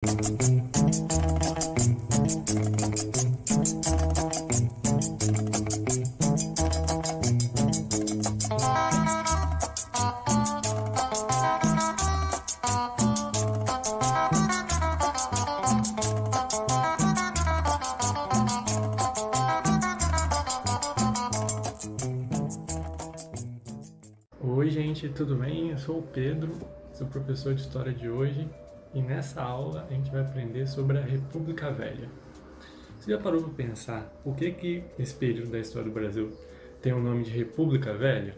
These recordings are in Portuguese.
Oi gente, tudo bem? Eu sou o Pedro, sou professor de História de hoje e nessa aula a gente vai aprender sobre a República Velha. Você já parou para pensar por que esse período da história do Brasil tem o nome de República Velha?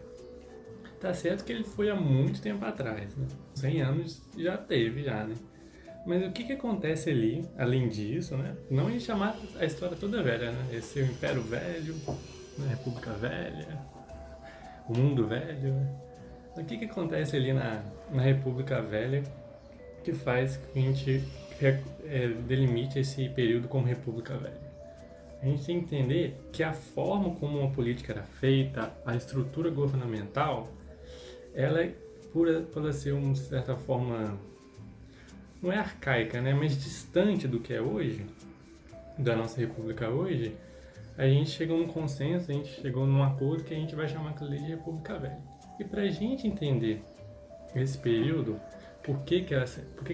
Tá certo que ele foi há muito tempo atrás, né? 100 anos já teve, né? Mas o que acontece ali, além disso, né? Não em chamar a história toda velha, né? Esse é o Império Velho, a República Velha, o Mundo Velho, né? O que acontece ali na República Velha que faz que a gente delimite esse período como República Velha? A gente tem que entender que a forma como uma política era feita, a estrutura governamental, ela é, por ela ser, de certa forma, não é arcaica, né, mas distante do que é hoje, da nossa República hoje, a gente chegou num consenso, a gente chegou num acordo que a gente vai chamar aquilo de República Velha. E para a gente entender esse período, por que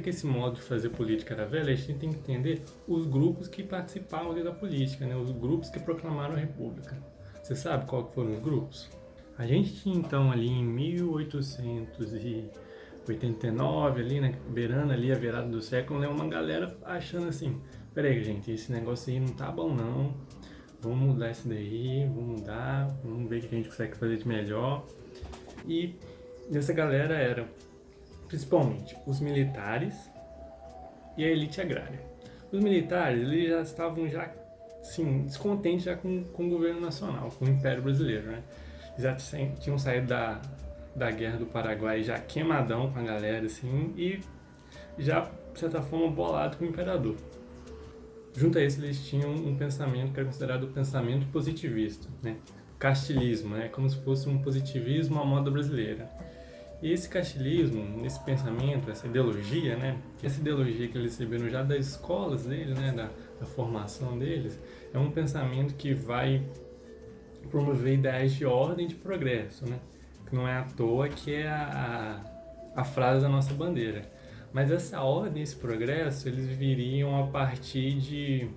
esse modo de fazer política era velho, a gente tem que entender os grupos que participavam da política, né? Os grupos que proclamaram a República. Você sabe qual que foram os grupos? A gente tinha então ali em 1889, ali, né, beirando ali a virada do século, né, uma galera achando assim, peraí gente, esse negócio aí não tá bom não, vamos mudar isso daí, vamos mudar, vamos ver o que a gente consegue fazer de melhor. E essa galera era principalmente os militares e a elite agrária. Os militares, eles já estavam sim, descontentes já com o governo nacional, com o Império Brasileiro, né? Eles já tinham saído da Guerra do Paraguai já queimadão com a galera, assim, e já, de certa forma, bolado com o imperador. Junto a isso, eles tinham um pensamento que era considerado o pensamento positivista, né? Castilismo, né? Como se fosse um positivismo à moda brasileira. E esse castilismo, esse pensamento, essa ideologia, né? Essa ideologia que eles receberam já das escolas deles, né? Da formação deles, é um pensamento que vai promover ideias de ordem e de progresso, né? Que não é à toa que é a frase da nossa bandeira. Mas essa ordem, esse progresso, eles viriam a partir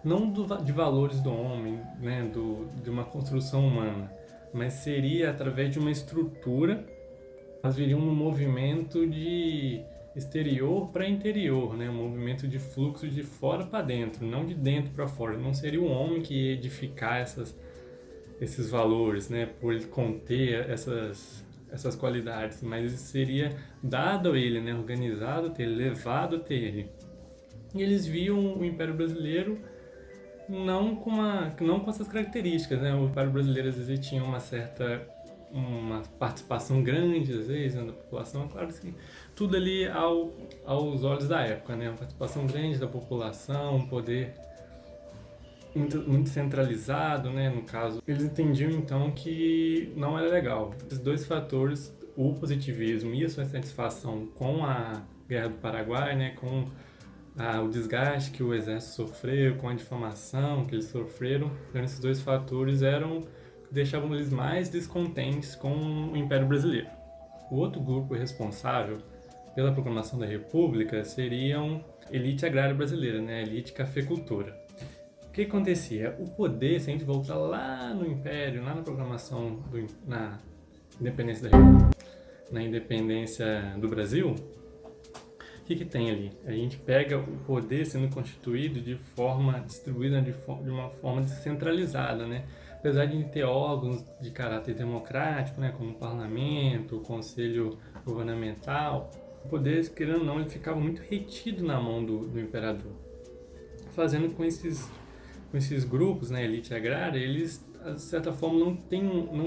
não de valores do homem, né, de uma construção humana, mas seria através de uma estrutura. Elas viriam num movimento de exterior para interior, né, um movimento de fluxo de fora para dentro, não de dentro para fora. Não seria o homem que ia edificar esses valores, né, por ele conter essas qualidades, mas seria dado a ele, né, organizado a ele, levado até ele. E eles viam o Império Brasileiro não com essas características, né? O Império Brasileiro às vezes tinha uma participação grande, às vezes, né, da população. É claro que tudo ali aos olhos da época, né? Uma participação grande da população, um poder muito centralizado, né? No caso, eles entendiam então que não era legal. Esses dois fatores, o positivismo e a sua satisfação com a Guerra do Paraguai, né? Com o desgaste que o exército sofreu, com a difamação que eles sofreram, então esses dois fatores deixavam eles mais descontentes com o Império Brasileiro. O outro grupo responsável pela proclamação da República seriam a elite agrária brasileira, né? A elite cafeicultora. O que acontecia? O poder, se a gente voltar lá no Império, lá na proclamação, na independência da República, na independência do Brasil, o que tem ali? A gente pega o poder sendo constituído de forma distribuída de uma forma descentralizada, né? Apesar de ter órgãos de caráter democrático, né, como o parlamento, o conselho governamental, o poder, querendo ou não, ele ficava muito retido na mão do imperador, fazendo com esses grupos, né, elite agrária, eles, de certa forma, não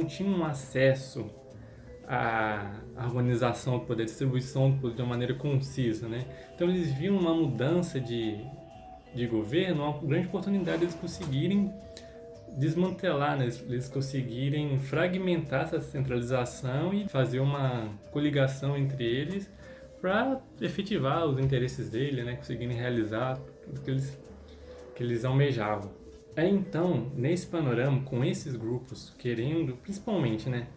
tinham acesso à harmonização do poder, distribuição do poder de uma maneira concisa, né? Então eles viam uma mudança de governo, uma grande oportunidade de eles conseguirem desmantelar, né? Eles conseguirem fragmentar essa centralização e fazer uma coligação entre eles para efetivar os interesses dele, né, conseguirem realizar tudo que eles almejavam. É então, nesse panorama, com esses grupos querendo, principalmente, né,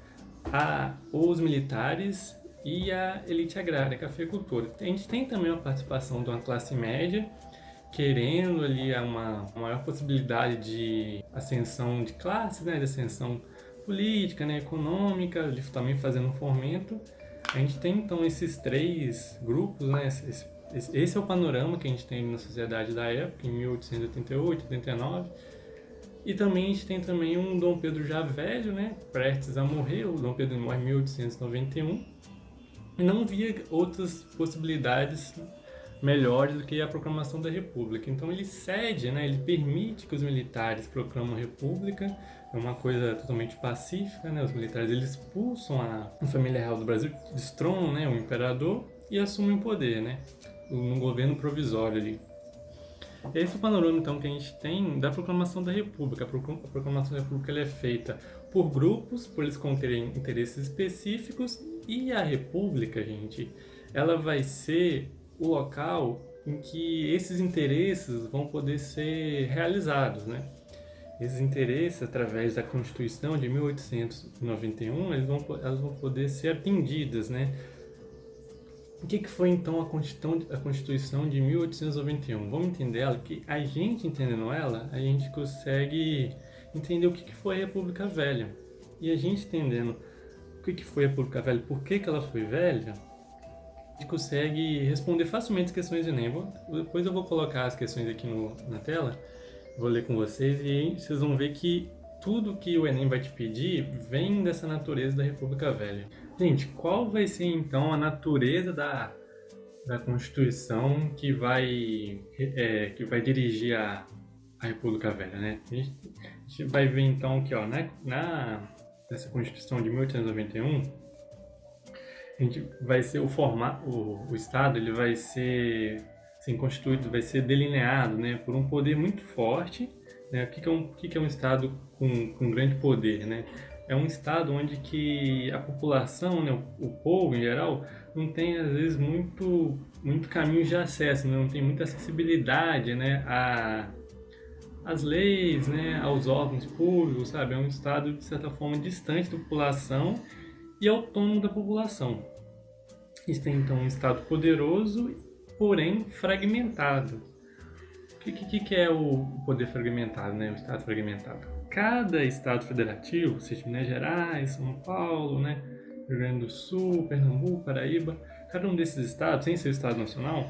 os militares e a elite agrária, a cafeicultura. A gente tem também a participação de uma classe média querendo ali uma maior possibilidade de ascensão de classe, né, de ascensão política, né, econômica, também fazendo um fomento. A gente tem então esses três grupos, né, esse é o panorama que a gente tem na sociedade da época, em 1888, 89. E também a gente tem também um Dom Pedro já velho, né, prestes a morrer. O Dom Pedro morre em 1891 e não via outras possibilidades melhores do que a proclamação da República. Então ele cede, né, ele permite que os militares proclamem a República. É uma coisa totalmente pacífica, né? Os militares eles expulsam a família real do Brasil, destronam, né, o imperador e assumem o poder, né, no governo provisório ali. Esse é o panorama, então, que a gente tem da proclamação da República. A proclamação da República ela é feita por grupos, por eles conterem interesses específicos, e a República, gente, ela vai ser o local em que esses interesses vão poder ser realizados, né? Esses interesses, através da Constituição de 1891, elas vão poder ser atendidas, né? O que foi então a Constituição de 1891? Vamos entender ela, que a gente entendendo ela, a gente consegue entender o que foi a República Velha. E a gente entendendo o que foi a República Velha, por que ela foi velha, a gente consegue responder facilmente as questões do Enem. Depois eu vou colocar as questões aqui na tela, vou ler com vocês e aí vocês vão ver que tudo que o Enem vai te pedir vem dessa natureza da República Velha. Gente, qual vai ser então a natureza da Constituição que vai dirigir a República Velha, né? A gente vai ver então que, ó, nessa Constituição de 1891, a gente vai ser o Estado, ele vai ser assim, constituído, vai ser delineado, né, por um poder muito forte, né? O que é um Estado com grande poder, né? É um estado onde que a população, né, o povo em geral, não tem às vezes muito caminho de acesso, né, não tem muita acessibilidade, né, às leis, né, aos órgãos públicos, sabe? É um estado de certa forma distante da população e autônomo da população. Isso tem então um estado poderoso, porém fragmentado. O que é o poder fragmentado, né, o estado fragmentado? Cada estado federativo, seja Minas Gerais, São Paulo, né, Rio Grande do Sul, Pernambuco, Paraíba, cada um desses estados, sem ser o estado nacional,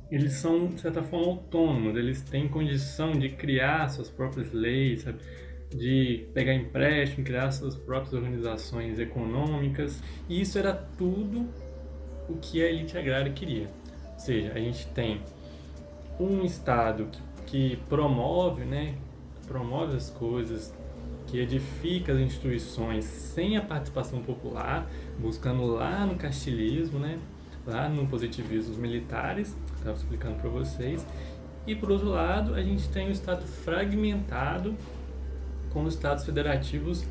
eles são, de certa forma, autônomos, eles têm condição de criar suas próprias leis, sabe? De pegar empréstimo, criar suas próprias organizações econômicas, e isso era tudo o que a elite agrária queria. Ou seja, a gente tem um estado que promove, né, promove as coisas, que edifica as instituições sem a participação popular, buscando lá no castilismo, né, lá no positivismo dos militares, que estava explicando para vocês. E por outro lado, a gente tem o Estado fragmentado, com os Estados federativos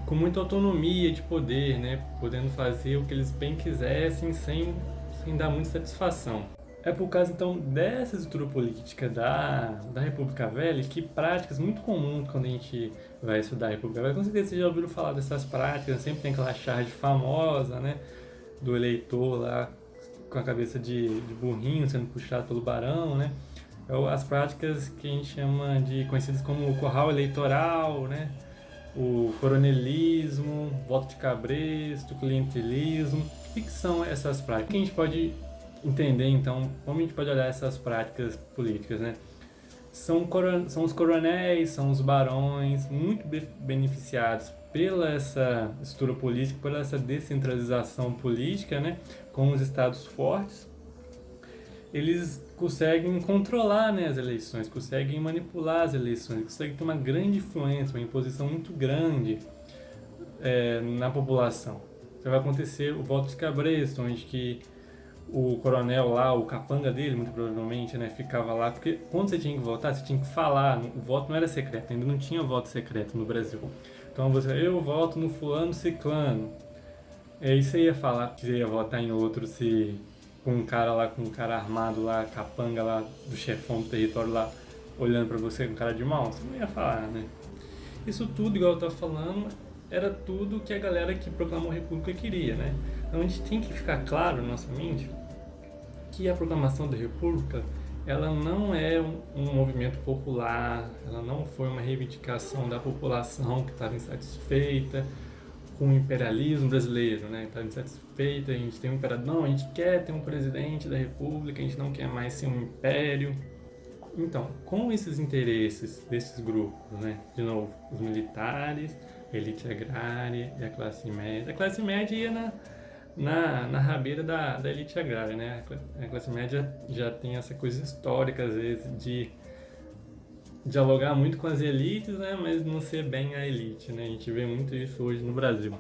com muita autonomia de poder, né, podendo fazer o que eles bem quisessem sem dar muita satisfação. É por causa, então, dessa estrutura política da República Velha que práticas muito comuns quando a gente vai estudar a República Velha, com certeza vocês já ouviram falar dessas práticas, sempre tem aquela charge famosa, né, do eleitor lá com a cabeça de burrinho sendo puxado pelo barão, né, as práticas que a gente chama de, conhecidas como o curral eleitoral, né, o coronelismo, voto de cabresto, clientelismo. O que são essas práticas? O que a gente pode entender, então, como a gente pode olhar essas práticas políticas, né? São os coronéis, são os barões, muito beneficiados pela essa estrutura política, pela essa descentralização política, né? Com os estados fortes. Eles conseguem controlar, né, as eleições, conseguem manipular as eleições, conseguem ter uma grande influência, uma imposição muito grande na população. Então vai acontecer o voto de cabresto, onde que o coronel lá, o capanga dele, muito provavelmente, né, ficava lá, porque quando você tinha que votar, você tinha que falar, o voto não era secreto, ainda não tinha voto secreto no Brasil. Então eu voto no fulano ciclano. E aí você ia falar que você ia votar em outro se com um cara armado lá, capanga lá, do chefão do território lá, olhando pra você com cara de mal, você não ia falar, né? Isso tudo, igual eu tava falando, era tudo que a galera que proclamou a República queria, né? Então a gente tem que ficar claro na nossa mente que a proclamação da República ela não é um movimento popular, ela não foi uma reivindicação da população que estava insatisfeita com o imperialismo brasileiro, né? Estava insatisfeita, a gente tem um imperador, não, a gente quer ter um presidente da República, a gente não quer mais ser um império. Então, com esses interesses desses grupos, né? De novo, os militares, a elite agrária e a classe média. A classe média ia na rabeira da elite agrária, né? A classe média já tem essa coisa histórica, às vezes, de dialogar muito com as elites, né? Mas não ser bem a elite, né? A gente vê muito isso hoje no Brasil.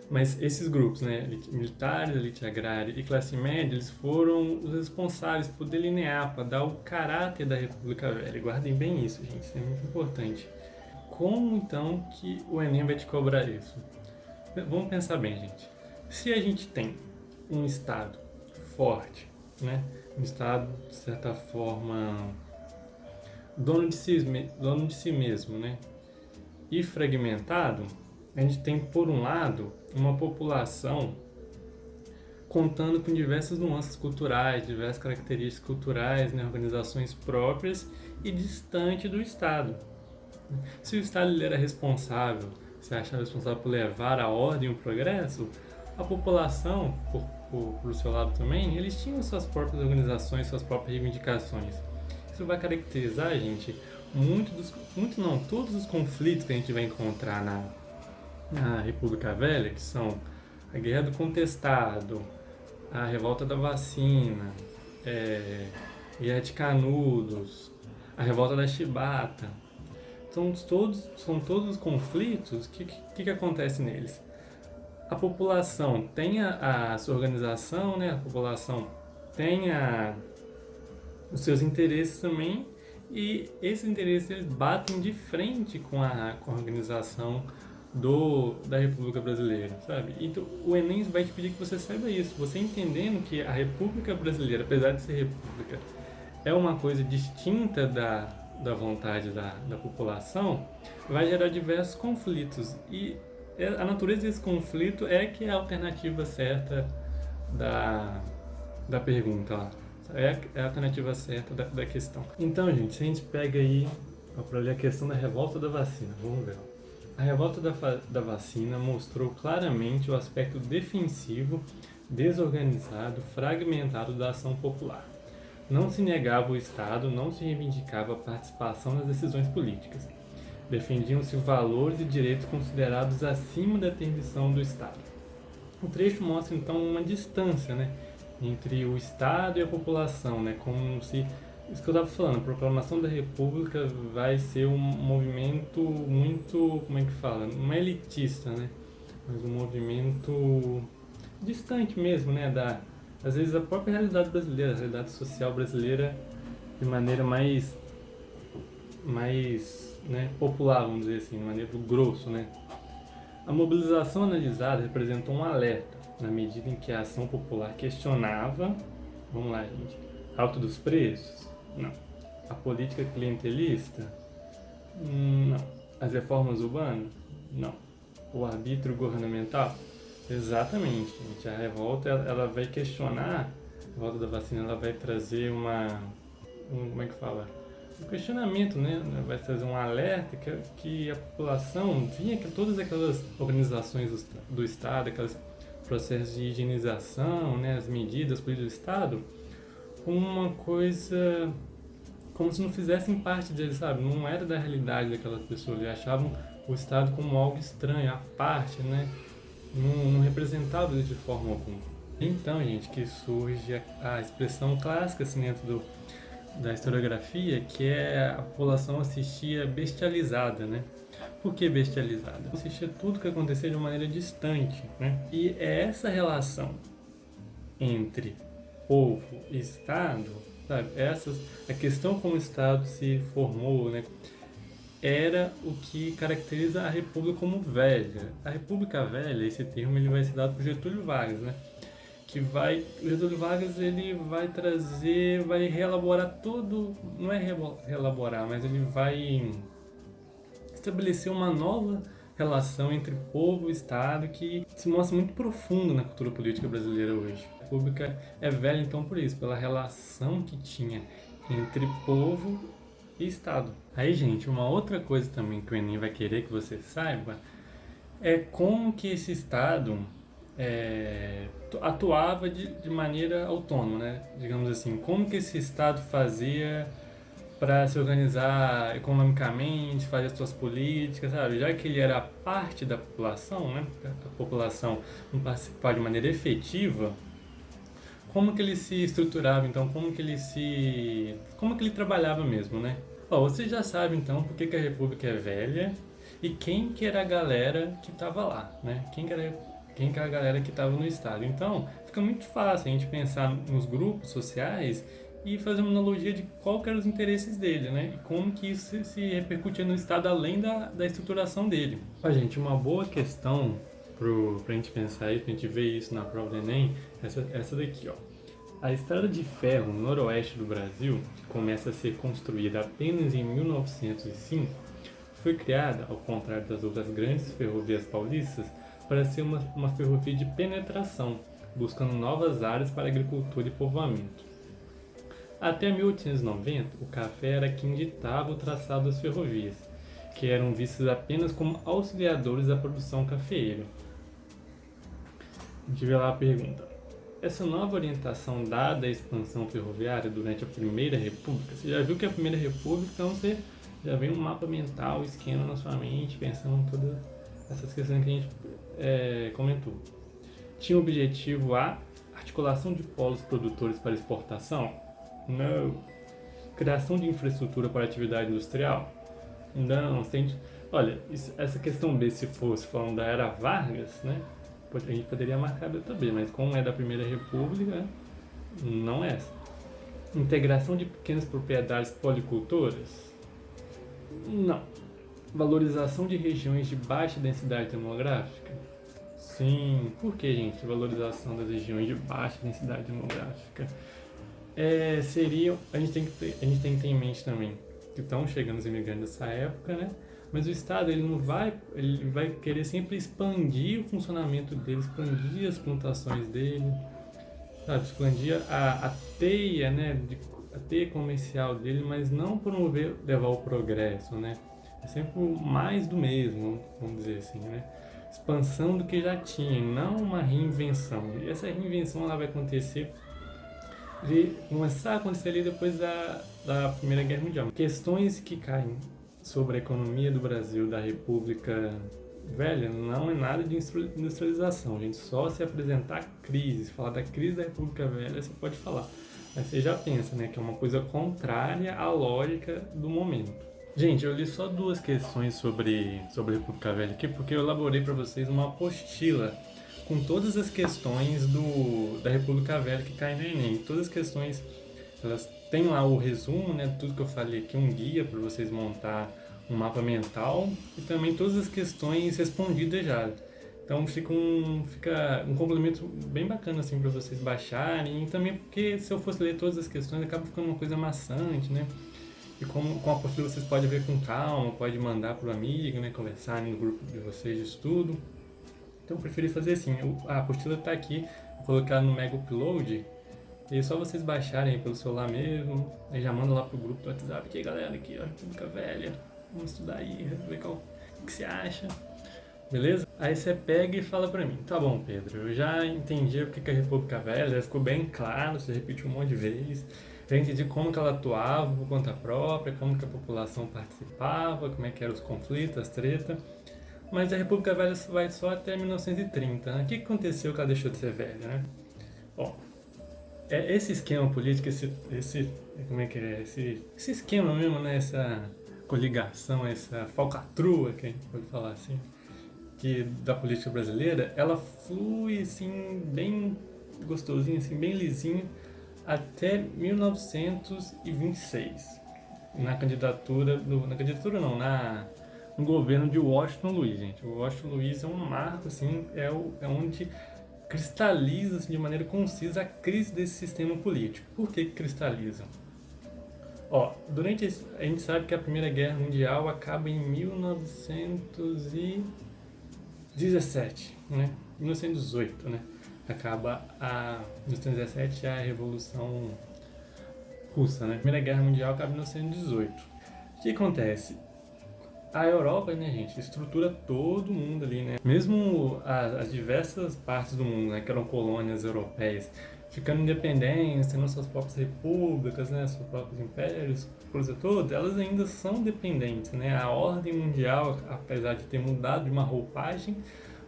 Mas esses grupos, né, militares, elite agrária e classe média, eles foram os responsáveis por delinear, para dar o caráter da República Velha. Guardem bem isso, gente, isso é muito importante. Como então que o Enem vai te cobrar isso? Vamos pensar bem, gente. Se a gente tem um Estado forte, né, um Estado, de certa forma, dono de si mesmo, né, e fragmentado, a gente tem, por um lado, uma população contando com diversas nuances culturais, diversas características culturais, né, organizações próprias e distante do Estado. Se o Estado ele era responsável, se achava responsável por levar a ordem e o progresso, a população, por seu lado também, eles tinham suas próprias organizações, suas próprias reivindicações. Isso vai caracterizar, gente, todos os conflitos que a gente vai encontrar na República Velha, que são a Guerra do Contestado, a Revolta da Vacina, Guerra de Canudos, a Revolta da Chibata. São todos os conflitos que acontece neles. A população tem a sua organização, né? A população tem os seus interesses também, e esses interesses eles batem de frente com a organização da República Brasileira, sabe? Então o Enem vai te pedir que você saiba isso. Você entendendo que a República Brasileira, apesar de ser república, é uma coisa distinta da vontade da população, vai gerar diversos conflitos. E a natureza desse conflito é que é a alternativa certa da pergunta lá. É a alternativa certa da questão. Então, gente, se a gente pega aí para ler a questão da revolta da vacina, vamos ver. A revolta da vacina mostrou claramente o aspecto defensivo, desorganizado, fragmentado da ação popular. Não se negava o Estado, não se reivindicava a participação nas decisões políticas. Defendiam-se valores e direitos considerados acima da intervenção do Estado. O trecho mostra então uma distância, né, entre o Estado e a população, né, como se isso que eu estava falando, a proclamação da República vai ser um movimento muito, como é que fala, não é elitista, né, mas um movimento distante mesmo, né, às vezes a própria realidade brasileira, a realidade social brasileira de maneira mais né, popular, vamos dizer assim, de maneira do grosso, né. A mobilização analisada representou um alerta, na medida em que a ação popular questionava, vamos lá, gente, alto dos preços? Não. A política clientelista? Não. As reformas urbanas? Não. O arbítrio governamental? Exatamente, gente. A revolta ela vai questionar, a revolta da vacina ela vai trazer como é que fala? Um questionamento, né? Vai trazer um alerta que a população via que todas aquelas organizações do Estado, aqueles processos de higienização, né? As medidas políticas do Estado, uma coisa como se não fizessem parte deles, sabe? Não era da realidade daquelas pessoas, eles achavam o Estado como algo estranho, à parte, né? Não representava eles de forma alguma. Então, gente, que surge a expressão clássica assim, dentro da historiografia, que é a população assistia bestializada, né? Por que bestializada? Assistia tudo que acontecia de uma maneira distante, né? E é essa relação entre povo e Estado, sabe? A questão como o Estado se formou, né? Era o que caracteriza a República como velha. A República Velha, esse termo ele vai ser dado por Getúlio Vargas, né? o Getúlio Vargas ele vai trazer, vai reelaborar todo, não é reelaborar, mas ele vai estabelecer uma nova relação entre povo e Estado que se mostra muito profundo na cultura política brasileira hoje. A República é velha então por isso, pela relação que tinha entre povo e Estado. Aí, gente, uma outra coisa também que o Enem vai querer que você saiba é como que esse Estado atuava de maneira autônoma, né? Digamos assim, como que esse Estado fazia para se organizar economicamente, fazer suas políticas, sabe? Já que ele era parte da população, né? A população não participava de maneira efetiva, como que ele se estruturava, então? Como que ele trabalhava mesmo, né? Ó, você já sabe, então, por que a República é velha e quem que era a galera que estava lá, né? Quem que era a galera que estava no Estado. Então, fica muito fácil a gente pensar nos grupos sociais e fazer uma analogia de qual que eram os interesses dele, né? E como que isso se repercutia no Estado além da estruturação dele. Ó, gente, uma boa questão pra gente pensar isso, pra gente ver isso na prova do Enem, essa daqui, ó. A estrada de ferro no noroeste do Brasil, que começa a ser construída apenas em 1905, foi criada, ao contrário das outras grandes ferrovias paulistas, para ser uma ferrovia de penetração, buscando novas áreas para agricultura e povoamento. Até 1890, o café era quem ditava o traçado das ferrovias, que eram vistas apenas como auxiliadores da produção cafeeira. A gente vê lá a pergunta. Essa nova orientação dada à expansão ferroviária durante a Primeira República, você já viu que é a Primeira República, então você já vem um mapa mental, esquema na sua mente, pensando em todas essas questões que a gente comentou. Tinha o objetivo a articulação de polos produtores para exportação? Não. Criação de infraestrutura para atividade industrial? Não. Olha, essa questão B, se fosse falando da era Vargas, né? A gente poderia marcar a letra B, mas como é da Primeira República, não é essa. Integração de pequenas propriedades policultoras? Não. Valorização de regiões de baixa densidade demográfica? Sim. Por que, gente, valorização das regiões de baixa densidade demográfica? A gente tem que ter em mente também que estão chegando os imigrantes nessa época, né? Mas o Estado ele vai querer sempre expandir o funcionamento dele, expandir as plantações dele, sabe? Expandir a teia, né? A teia comercial dele, mas não promover, levar o progresso, né? É sempre mais do mesmo, vamos dizer assim, né? Expansão do que já tinha, não uma reinvenção. E essa reinvenção ela vai começar a acontecer ali depois da Primeira Guerra Mundial. Questões que caem sobre a economia do Brasil, da República Velha, não é nada de industrialização, gente. Só se apresentar crise, falar da crise da República Velha, você pode falar. Mas você já pensa, né, que é uma coisa contrária à lógica do momento. Gente, eu li só duas questões sobre a República Velha aqui, porque eu elaborei para vocês uma apostila com todas as questões da República Velha que caem no Enem. Todas as questões, elas têm lá o resumo, né, tudo que eu falei aqui, um guia para vocês montar um mapa mental e também todas as questões respondidas já. Então fica um complemento bem bacana assim para vocês baixarem e também porque se eu fosse ler todas as questões acaba ficando uma coisa maçante, né? E com a apostila vocês podem ver com calma, pode mandar para o amigo, né, conversarem no grupo de vocês de estudo. Então eu preferi fazer assim, a apostila está aqui, vou colocar no Mega Upload, e é só vocês baixarem pelo celular mesmo, aí já manda lá pro grupo do WhatsApp, aqui galera, aqui ó, República Velha, vamos estudar aí, ver o que você acha, beleza? Aí você pega e fala pra mim, tá bom Pedro, eu já entendi o que é a República Velha, já ficou bem claro, você repetiu um monte de vezes, já entendi como que ela atuava por conta própria, como que a população participava, como é que eram os conflitos, as tretas. Mas a República Velha vai só até 1930. Né? O que aconteceu que ela deixou de ser velha, né? Bom, esse esquema político, como é que é? Esse esquema mesmo, né? Essa coligação, essa falcatrua, que a gente pode falar assim, da política brasileira, ela flui assim, bem gostosinho, assim, bem lisinho, até 1926. No governo de Washington Luiz, gente. O Washington Luiz é um marco, assim, é onde cristaliza assim, de maneira concisa a crise desse sistema político. Por que cristaliza? Ó, a gente sabe que a Primeira Guerra Mundial acaba em 1917, né? 1918, né? Acaba a 1917 a Revolução Russa, né? A Primeira Guerra Mundial acaba em 1918. O que acontece? A Europa, né, gente, estrutura todo mundo ali, né? Mesmo as diversas partes do mundo, né, que eram colônias europeias, ficando independentes, tendo suas próprias repúblicas, né, seus próprios impérios, coisa toda, elas ainda são dependentes, né? A ordem mundial, apesar de ter mudado de uma roupagem,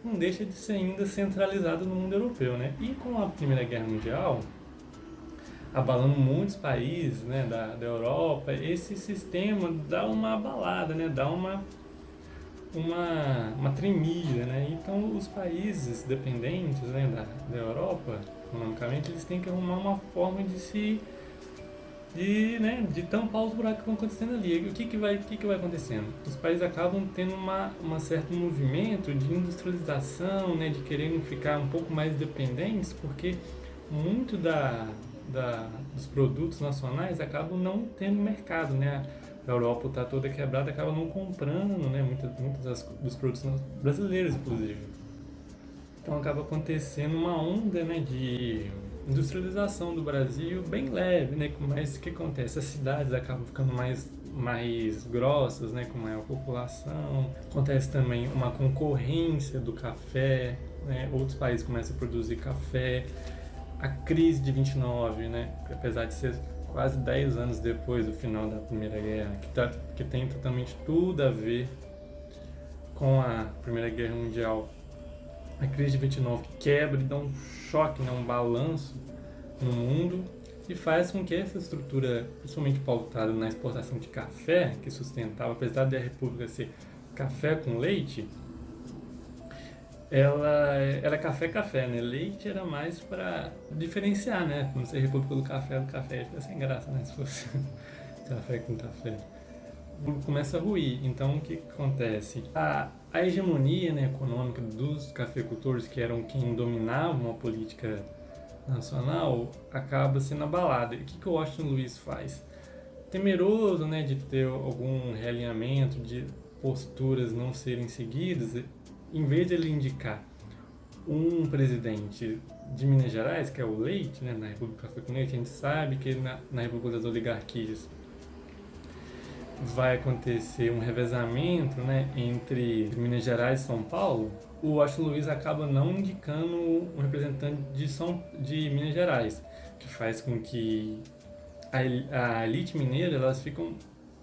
não deixa de ser ainda centralizada no mundo europeu, né? E com a Primeira Guerra Mundial, abalando muitos países, né, da Europa, esse sistema dá uma abalada, né, dá uma tremida, né? Então os países dependentes, né, da Europa, economicamente, eles têm que arrumar uma forma de tampar os buracos que estão acontecendo ali. O que vai acontecendo? Os países acabam tendo uma certo movimento de industrialização, né, de quererem ficar um pouco mais dependentes, porque muito dos produtos nacionais acabam não tendo mercado, né? A Europa está toda quebrada, acaba não comprando, né? Muitos dos produtos brasileiros, inclusive. Então acaba acontecendo uma onda, né, de industrialização do Brasil bem leve, né? Mas o que acontece? As cidades acabam ficando mais grossas, né, com maior população. Acontece também uma concorrência do café, né? Outros países começam a produzir café. A crise de 29, né, apesar de ser quase 10 anos depois do final da Primeira Guerra, que tem totalmente tudo a ver com a Primeira Guerra Mundial. A crise de 29 que quebra e dá um choque, né, um balanço no mundo e faz com que essa estrutura, principalmente pautada na exportação de café, que sustentava, apesar da República ser café com leite, ela era café, né? Leite era mais para diferenciar, né? Não ser República do café fica sem graça, né? Se fosse café com café. Começa a ruir. Então, o que acontece? A hegemonia, né, econômica dos cafeicultores, que eram quem dominavam a política nacional, acaba sendo abalada. E o que o Washington Luiz faz? Temeroso, né, de ter algum realinhamento, de posturas não serem seguidas, em vez de ele indicar um presidente de Minas Gerais, que é o Leite, né, na República Café com Leite, a gente sabe que na República das Oligarquias vai acontecer um revezamento, né, entre Minas Gerais e São Paulo. O Washington Luiz acaba não indicando um representante de Minas Gerais, que faz com que a elite mineira, elas ficam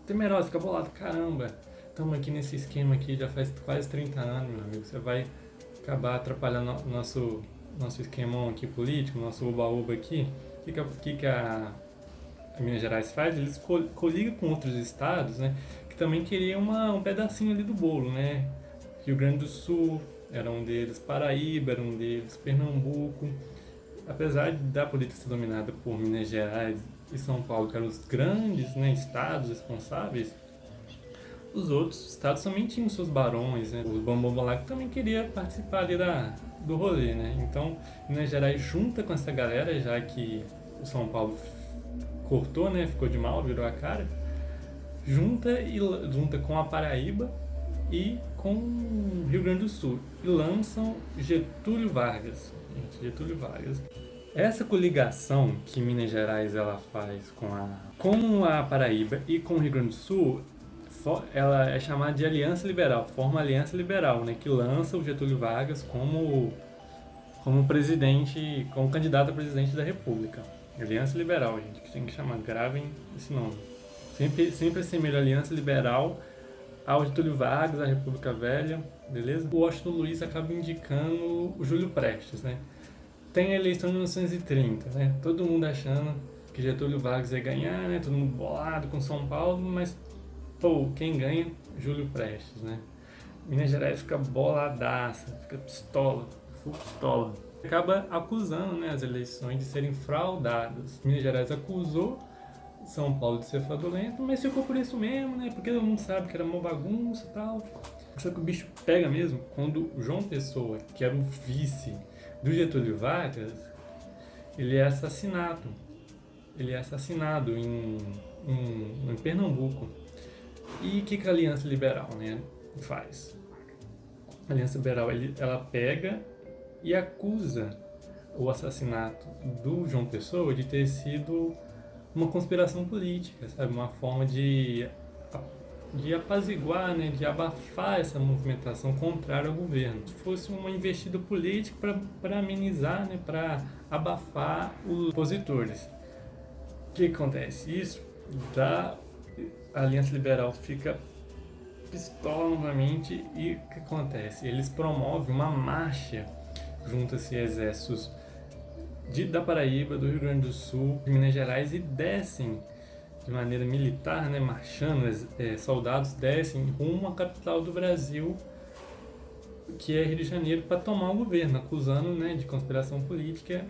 temerosas, ficam boladas, caramba, estamos aqui nesse esquema aqui já faz quase 30 anos, meu amigo, você vai acabar atrapalhando nosso esquemão aqui político, nosso uba-uba aqui. O que a Minas Gerais faz? Eles coligam com outros estados, né, que também queriam um pedacinho ali do bolo, né? Rio Grande do Sul era um deles, Paraíba era um deles, Pernambuco. Apesar da política ser dominada por Minas Gerais e São Paulo, que eram os grandes, né, estados responsáveis, os outros estados também tinham seus barões, né? O Bambam lá que também queria participar ali do rolê, né? Então, Minas Gerais junta com essa galera, já que o São Paulo cortou, né? Ficou de mal, virou a cara. Junta com a Paraíba e com o Rio Grande do Sul. E lançam Getúlio Vargas. Gente, Getúlio Vargas. Essa coligação que Minas Gerais ela faz com a Paraíba e com o Rio Grande do Sul, ela é chamada de Aliança Liberal, forma Aliança Liberal, né, que lança o Getúlio Vargas como presidente, como candidato a presidente da República. Aliança Liberal, gente, que tem que chamar, gravem esse nome. Sempre assemelha a Aliança Liberal ao Getúlio Vargas, a República Velha, beleza? O Washington Luiz acaba indicando o Júlio Prestes, né? Tem a eleição de 1930, né? Todo mundo achando que Getúlio Vargas ia ganhar, né? Todo mundo bolado com São Paulo, mas pô, quem ganha? Júlio Prestes, né? Minas Gerais fica boladaça, fica pistola, full pistola. Acaba acusando, né, as eleições de serem fraudadas. Minas Gerais acusou São Paulo de ser fraudulento, mas ficou por isso mesmo, né? Porque todo mundo sabe que era uma bagunça e tal. Só que o bicho pega mesmo quando o João Pessoa, que era o vice do Getúlio Vargas, ele é assassinado. Ele é assassinado em Pernambuco. E o que a Aliança Liberal, né, faz? A Aliança Liberal ela pega e acusa o assassinato do João Pessoa de ter sido uma conspiração política, sabe? Uma forma de apaziguar, né, de abafar essa movimentação contrária ao governo. Se fosse uma investida política para amenizar, né, para abafar os opositores. O que acontece? Isso a Aliança Liberal fica pistola novamente e o que acontece? Eles promovem uma marcha, junta-se exércitos da Paraíba, do Rio Grande do Sul, de Minas Gerais e descem de maneira militar, né, marchando, soldados descem rumo à capital do Brasil, que é Rio de Janeiro, para tomar o governo, acusando, né, de conspiração política.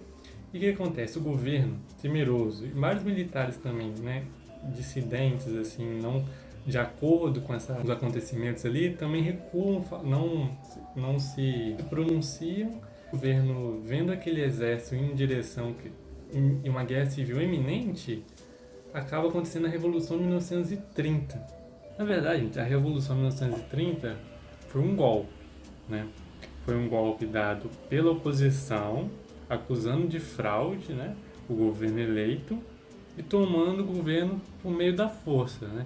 E o que acontece? O governo, temeroso, e vários militares também, né, dissidentes, assim, não de acordo com os acontecimentos ali, também recuam, não se pronunciam. O governo, vendo aquele exército em direção em uma guerra civil iminente, acaba acontecendo a Revolução de 1930. Na verdade, gente, a Revolução de 1930 foi um golpe, né? Foi um golpe dado pela oposição, acusando de fraude, né, o governo eleito e tomando o governo por meio da força, né?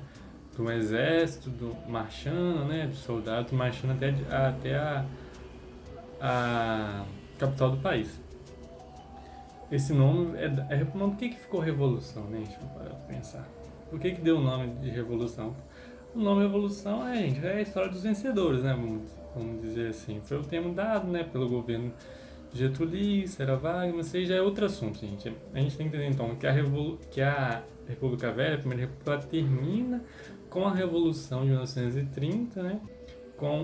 Do exército, marchando, né, dos soldados marchando até a capital do país. Esse nome por que ficou Revolução, né, gente? Para pensar. Por que deu o nome de Revolução? O nome Revolução é a história dos vencedores, né? Vamos dizer assim. Foi o termo dado, né, pelo governo Getúlio, Sarah Wagner, mas isso já é outro assunto, gente. A gente tem que entender então que a República Velha, a Primeira República, termina com a Revolução de 1930, né?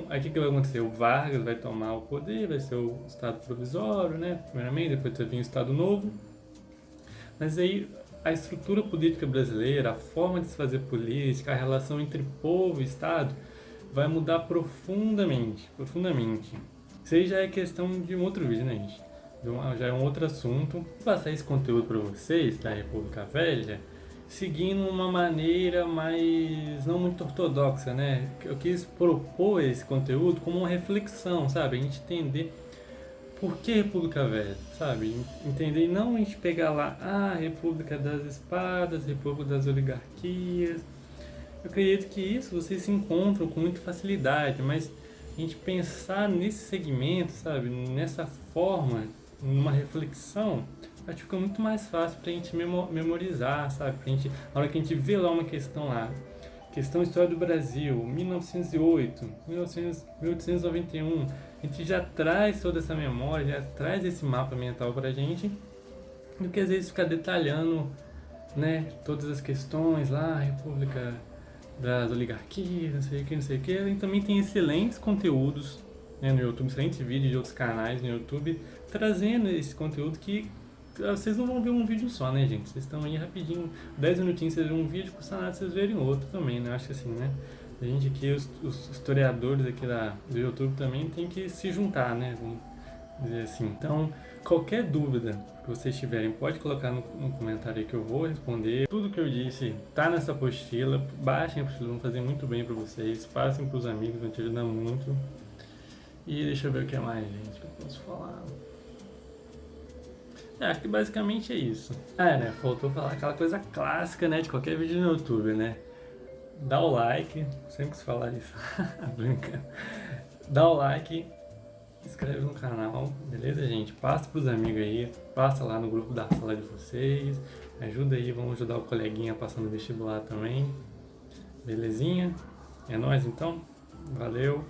Aí o que vai acontecer? O Vargas vai tomar o poder, vai ser o Estado provisório, né? Primeiramente, depois vai vir o Estado Novo. Mas aí a estrutura política brasileira, a forma de se fazer política, a relação entre povo e Estado vai mudar profundamente, profundamente. Isso aí já é questão de um outro vídeo, né, gente? Já é um outro assunto. Vou passar esse conteúdo para vocês da República Velha, seguindo uma maneira mais não muito ortodoxa, né? Eu quis propor esse conteúdo como uma reflexão, sabe? A gente entender por que República Velha, sabe? Entender e não a gente pegar lá, República das Espadas, República das Oligarquias. Eu acredito que isso vocês se encontram com muita facilidade, mas a gente pensar nesse segmento, sabe? Nessa forma, numa reflexão, acho que fica muito mais fácil pra gente memorizar, sabe? Na hora que a gente vê lá uma questão lá, questão História do Brasil, 1908, 1891, a gente já traz toda essa memória, já traz esse mapa mental pra gente, do que às vezes ficar detalhando, né, todas as questões lá, República das Oligarquias, não sei o que. E também tem excelentes conteúdos, né, no YouTube, excelentes vídeos de outros canais no YouTube, trazendo esse conteúdo que vocês não vão ver um vídeo só, né, gente? Vocês estão aí rapidinho, 10 minutinhos vocês verem um vídeo, custa nada vocês verem outro também, né? Eu acho que assim, né? A gente aqui, os historiadores aqui do YouTube também tem que se juntar, né? Vamos dizer assim. Então, qualquer dúvida que vocês tiverem, pode colocar no comentário aí que eu vou responder. Tudo que eu disse tá nessa apostila, baixem a apostila, vão fazer muito bem pra vocês, passem pros amigos, vão te ajudar muito. E deixa eu ver o que mais, gente, que eu posso falar. Acho que basicamente é isso. Né? Faltou falar aquela coisa clássica, né? De qualquer vídeo no YouTube, né? Dá o like, sempre quis falar isso. Brincando. Dá o like, inscreve no canal, beleza, gente? Passa pros amigos aí, passa lá no grupo da sala de vocês. Ajuda aí, vamos ajudar o coleguinha a passar no vestibular também. Belezinha? É nóis então? Valeu!